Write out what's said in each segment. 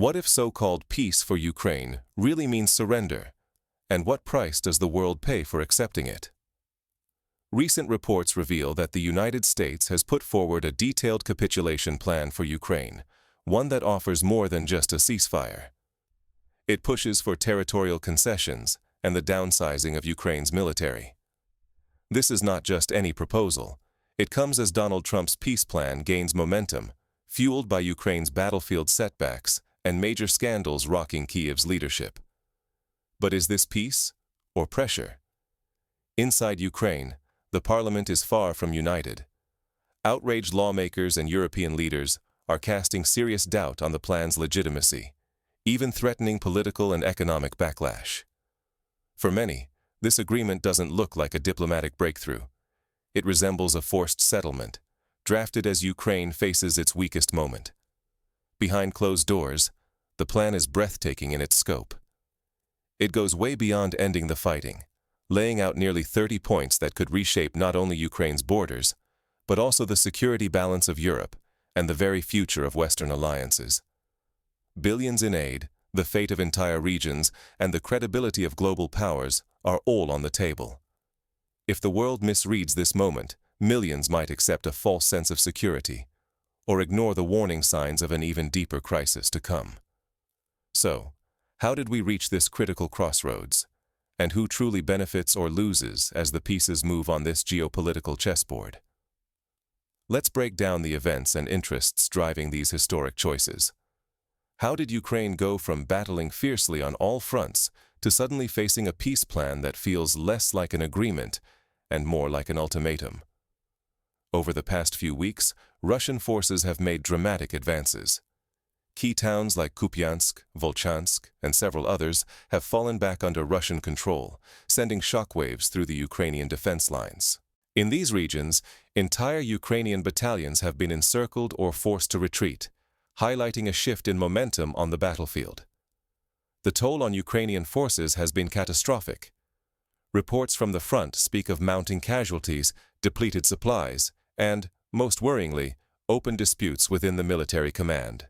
What if so-called peace for Ukraine really means surrender? And what price does the world pay for accepting it? Recent reports reveal that the United States has put forward a detailed capitulation plan for Ukraine, one that offers more than just a ceasefire. It pushes for territorial concessions and the downsizing of Ukraine's military. This is not just any proposal. It comes as Donald Trump's peace plan gains momentum, fueled by Ukraine's battlefield setbacks and major scandals rocking Kyiv's leadership. But is this peace or pressure? Inside Ukraine, the parliament is far from united. Outraged lawmakers and European leaders are casting serious doubt on the plan's legitimacy, even threatening political and economic backlash. For many, this agreement doesn't look like a diplomatic breakthrough. It resembles a forced settlement, drafted as Ukraine faces its weakest moment. Behind closed doors, the plan is breathtaking in its scope. It goes way beyond ending the fighting, laying out nearly 30 points that could reshape not only Ukraine's borders, but also the security balance of Europe and the very future of Western alliances. Billions in aid, the fate of entire regions, and the credibility of global powers are all on the table. If the world misreads this moment, millions might accept a false sense of security, or ignore the warning signs of an even deeper crisis to come. So, how did we reach this critical crossroads? And who truly benefits or loses as the pieces move on this geopolitical chessboard? Let's break down the events and interests driving these historic choices. How did Ukraine go from battling fiercely on all fronts to suddenly facing a peace plan that feels less like an agreement and more like an ultimatum? Over the past few weeks, Russian forces have made dramatic advances. Key towns like Kupiansk, Volchansk, and several others have fallen back under Russian control, sending shockwaves through the Ukrainian defense lines. In these regions, entire Ukrainian battalions have been encircled or forced to retreat, highlighting a shift in momentum on the battlefield. The toll on Ukrainian forces has been catastrophic. Reports from the front speak of mounting casualties, depleted supplies, and, most worryingly, open disputes within the military command.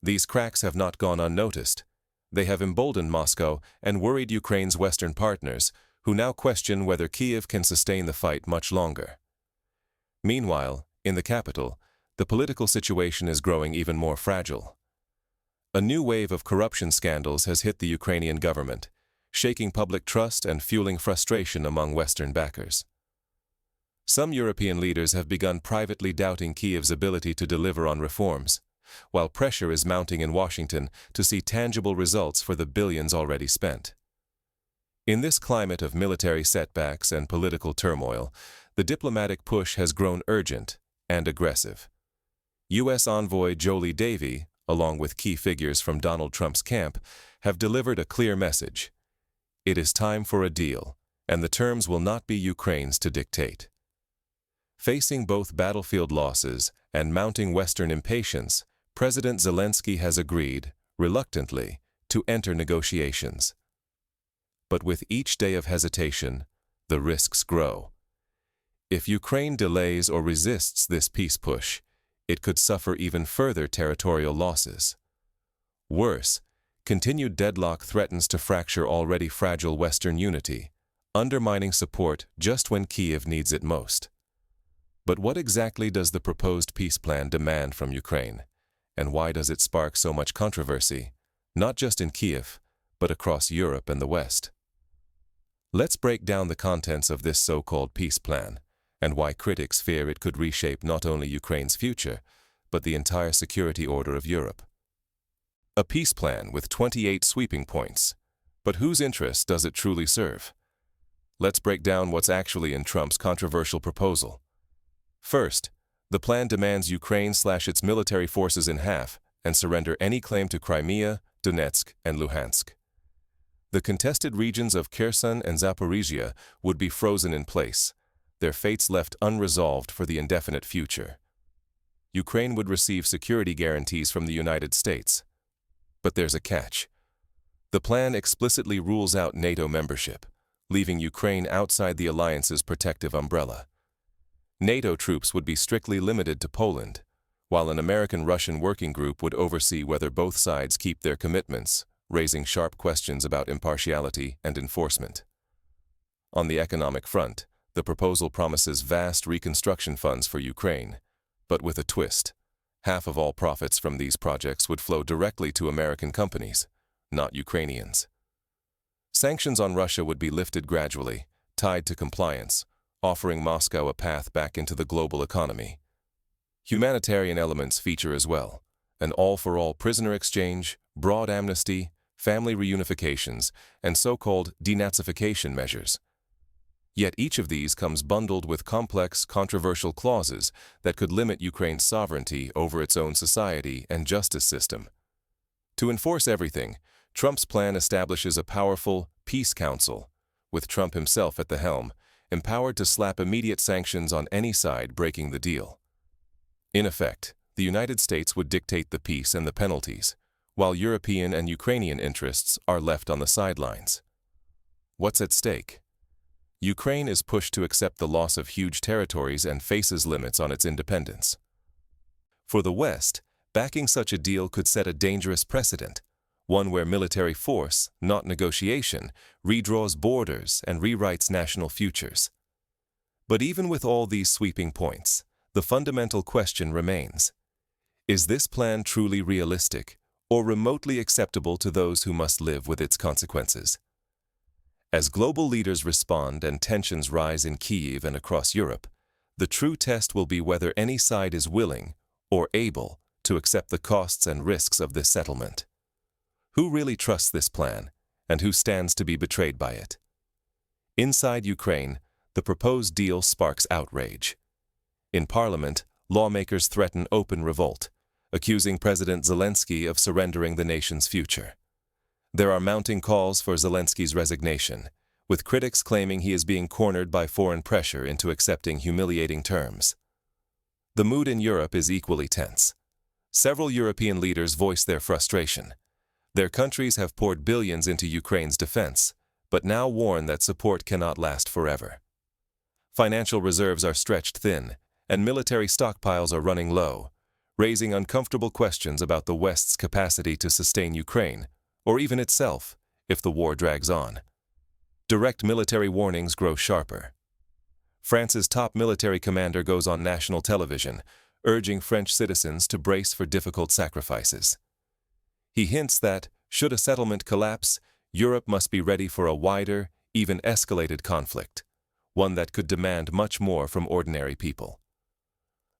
These cracks have not gone unnoticed. They have emboldened Moscow and worried Ukraine's Western partners, who now question whether Kyiv can sustain the fight much longer. Meanwhile, in the capital, the political situation is growing even more fragile. A new wave of corruption scandals has hit the Ukrainian government, shaking public trust and fueling frustration among Western backers. Some European leaders have begun privately doubting Kyiv's ability to deliver on reforms, while pressure is mounting in Washington to see tangible results for the billions already spent. In this climate of military setbacks and political turmoil, the diplomatic push has grown urgent and aggressive. U.S. envoy Jolie Davy, along with key figures from Donald Trump's camp, have delivered a clear message. It is time for a deal, and the terms will not be Ukraine's to dictate. Facing both battlefield losses and mounting Western impatience, President Zelensky has agreed, reluctantly, to enter negotiations. But with each day of hesitation, the risks grow. If Ukraine delays or resists this peace push, it could suffer even further territorial losses. Worse, continued deadlock threatens to fracture already fragile Western unity, undermining support just when Kyiv needs it most. But what exactly does the proposed peace plan demand from Ukraine? And why does it spark so much controversy, not just in Kyiv, but across Europe and the West? Let's break down the contents of this so-called peace plan, and why critics fear it could reshape not only Ukraine's future, but the entire security order of Europe. A peace plan with 28 sweeping points. But whose interests does it truly serve? Let's break down what's actually in Trump's controversial proposal. First, the plan demands Ukraine/its military forces in half and surrender any claim to Crimea, Donetsk, and Luhansk. The contested regions of Kherson and Zaporizhia would be frozen in place, their fates left unresolved for the indefinite future. Ukraine would receive security guarantees from the United States. But there's a catch. The plan explicitly rules out NATO membership, leaving Ukraine outside the alliance's protective umbrella. NATO troops would be strictly limited to Poland, while an American-Russian working group would oversee whether both sides keep their commitments, raising sharp questions about impartiality and enforcement. On the economic front, the proposal promises vast reconstruction funds for Ukraine, but with a twist. Half of all profits from these projects would flow directly to American companies, not Ukrainians. Sanctions on Russia would be lifted gradually, tied to compliance, offering Moscow a path back into the global economy. Humanitarian elements feature as well: an all-for-all prisoner exchange, broad amnesty, family reunifications, and so-called denazification measures. Yet each of these comes bundled with complex, controversial clauses that could limit Ukraine's sovereignty over its own society and justice system. To enforce everything, Trump's plan establishes a powerful peace council, with Trump himself at the helm, empowered to slap immediate sanctions on any side breaking the deal. In effect, the United States would dictate the peace and the penalties, while European and Ukrainian interests are left on the sidelines. What's at stake? Ukraine is pushed to accept the loss of huge territories and faces limits on its independence. For the West, backing such a deal could set a dangerous precedent, one where military force, not negotiation, redraws borders and rewrites national futures. But even with all these sweeping points, the fundamental question remains: is this plan truly realistic or remotely acceptable to those who must live with its consequences? As global leaders respond and tensions rise in Kyiv and across Europe, the true test will be whether any side is willing or able to accept the costs and risks of this settlement. Who really trusts this plan, and who stands to be betrayed by it? Inside Ukraine, the proposed deal sparks outrage. In parliament, lawmakers threaten open revolt, accusing President Zelensky of surrendering the nation's future. There are mounting calls for Zelensky's resignation, with critics claiming he is being cornered by foreign pressure into accepting humiliating terms. The mood in Europe is equally tense. Several European leaders voice their frustration. Their countries have poured billions into Ukraine's defense, but now warn that support cannot last forever. Financial reserves are stretched thin, and military stockpiles are running low, raising uncomfortable questions about the West's capacity to sustain Ukraine, or even itself, if the war drags on. Direct military warnings grow sharper. France's top military commander goes on national television, urging French citizens to brace for difficult sacrifices. He hints that, should a settlement collapse, Europe must be ready for a wider, even escalated conflict, one that could demand much more from ordinary people.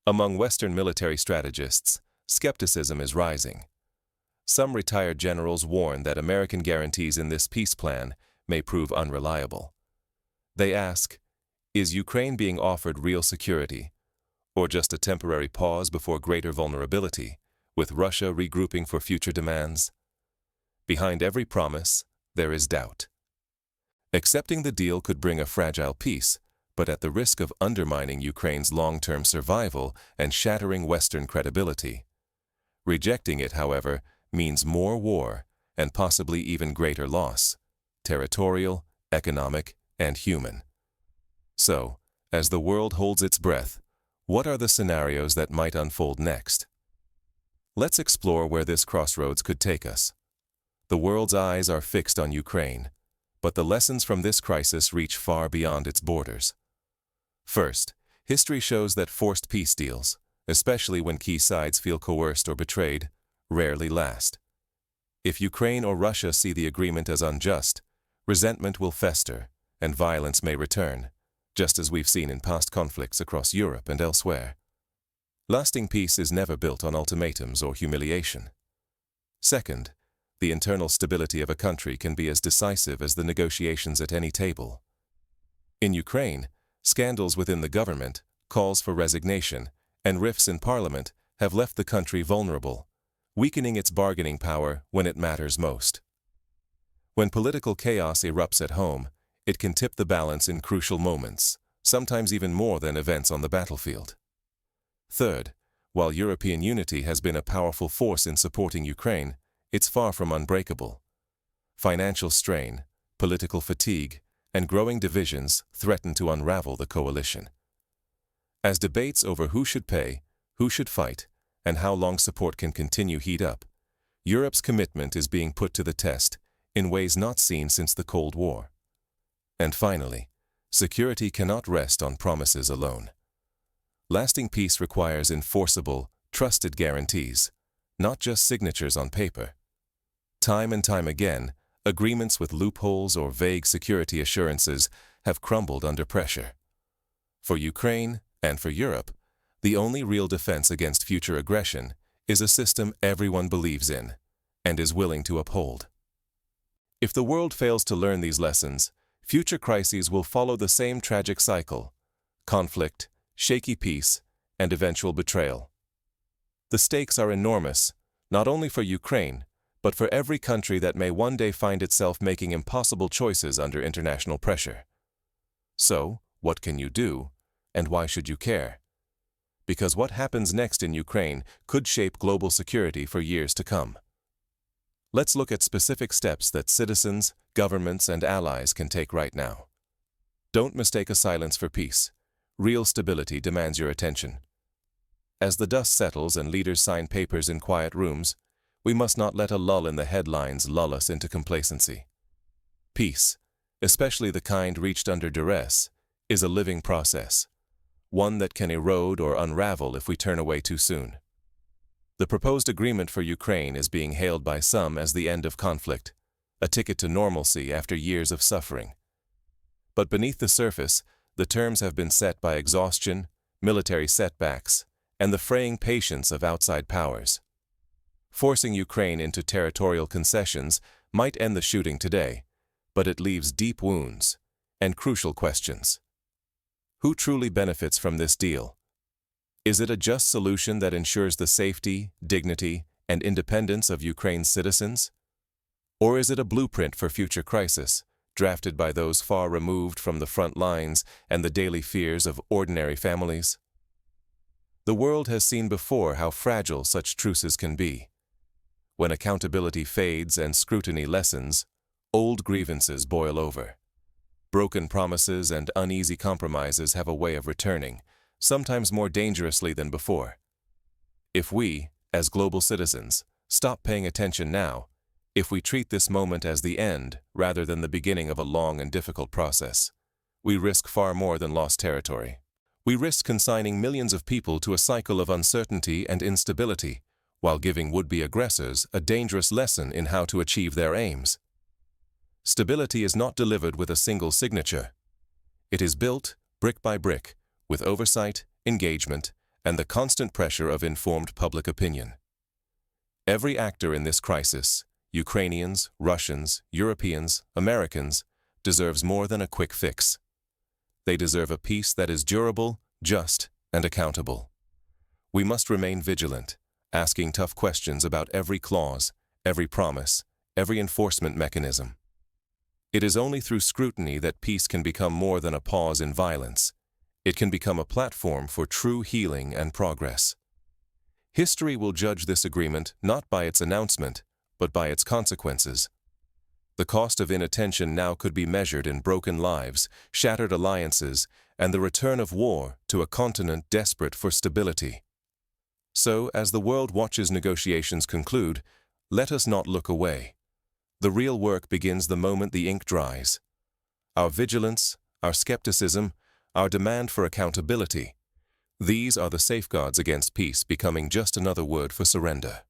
Among Western military strategists, skepticism is rising. Some retired generals warn that American guarantees in this peace plan may prove unreliable. They ask, is Ukraine being offered real security, or just a temporary pause before greater vulnerability, with Russia regrouping for future demands? Behind every promise, there is doubt. Accepting the deal could bring a fragile peace, but at the risk of undermining Ukraine's long-term survival and shattering Western credibility. Rejecting it, however, means more war and possibly even greater loss, territorial, economic, and human. So, as the world holds its breath, what are the scenarios that might unfold next? Let's explore where this crossroads could take us. The world's eyes are fixed on Ukraine, but the lessons from this crisis reach far beyond its borders. First, history shows that forced peace deals, especially when key sides feel coerced or betrayed, rarely last. If Ukraine or Russia see the agreement as unjust, resentment will fester and violence may return, just as we've seen in past conflicts across Europe and elsewhere. Lasting peace is never built on ultimatums or humiliation. Second, the internal stability of a country can be as decisive as the negotiations at any table. In Ukraine, scandals within the government, calls for resignation, and rifts in parliament have left the country vulnerable, weakening its bargaining power when it matters most. When political chaos erupts at home, it can tip the balance in crucial moments, sometimes even more than events on the battlefield. Third, while European unity has been a powerful force in supporting Ukraine, it's far from unbreakable. Financial strain, political fatigue, and growing divisions threaten to unravel the coalition. As debates over who should pay, who should fight, and how long support can continue heat up, Europe's commitment is being put to the test in ways not seen since the Cold War. And finally, security cannot rest on promises alone. Lasting peace requires enforceable, trusted guarantees, not just signatures on paper. Time and time again, agreements with loopholes or vague security assurances have crumbled under pressure. For Ukraine and for Europe, the only real defense against future aggression is a system everyone believes in and is willing to uphold. If the world fails to learn these lessons, future crises will follow the same tragic cycle: conflict, shaky peace, and eventual betrayal. The stakes are enormous, not only for Ukraine, but for every country that may one day find itself making impossible choices under international pressure. So, what can you do, and why should you care? Because what happens next in Ukraine could shape global security for years to come. Let's look at specific steps that citizens, governments, and allies can take right now. Don't mistake a silence for peace. Real stability demands your attention. As the dust settles and leaders sign papers in quiet rooms, we must not let a lull in the headlines lull us into complacency. Peace, especially the kind reached under duress, is a living process, one that can erode or unravel if we turn away too soon. The proposed agreement for Ukraine is being hailed by some as the end of conflict, a ticket to normalcy after years of suffering. But beneath the surface, the terms have been set by exhaustion, military setbacks, and the fraying patience of outside powers. Forcing Ukraine into territorial concessions might end the shooting today, but it leaves deep wounds and crucial questions. Who truly benefits from this deal? Is it a just solution that ensures the safety, dignity, and independence of Ukraine's citizens? Or is it a blueprint for future crisis, drafted by those far removed from the front lines and the daily fears of ordinary families? The world has seen before how fragile such truces can be. When accountability fades and scrutiny lessens, old grievances boil over. Broken promises and uneasy compromises have a way of returning, sometimes more dangerously than before. If we, as global citizens, stop paying attention now, if we treat this moment as the end rather than the beginning of a long and difficult process, we risk far more than lost territory. We risk consigning millions of people to a cycle of uncertainty and instability, while giving would-be aggressors a dangerous lesson in how to achieve their aims. Stability is not delivered with a single signature. It is built, brick by brick, with oversight, engagement, and the constant pressure of informed public opinion. Every actor in this crisis, Ukrainians, Russians, Europeans, Americans, deserves more than a quick fix. They deserve a peace that is durable, just, and accountable. We must remain vigilant, asking tough questions about every clause, every promise, every enforcement mechanism. It is only through scrutiny that peace can become more than a pause in violence. It can become a platform for true healing and progress. History will judge this agreement not by its announcement, but by its consequences. The cost of inattention now could be measured in broken lives, shattered alliances, and the return of war to a continent desperate for stability. So, as the world watches negotiations conclude, let us not look away. The real work begins the moment the ink dries. Our vigilance, our skepticism, our demand for accountability, these are the safeguards against peace becoming just another word for surrender.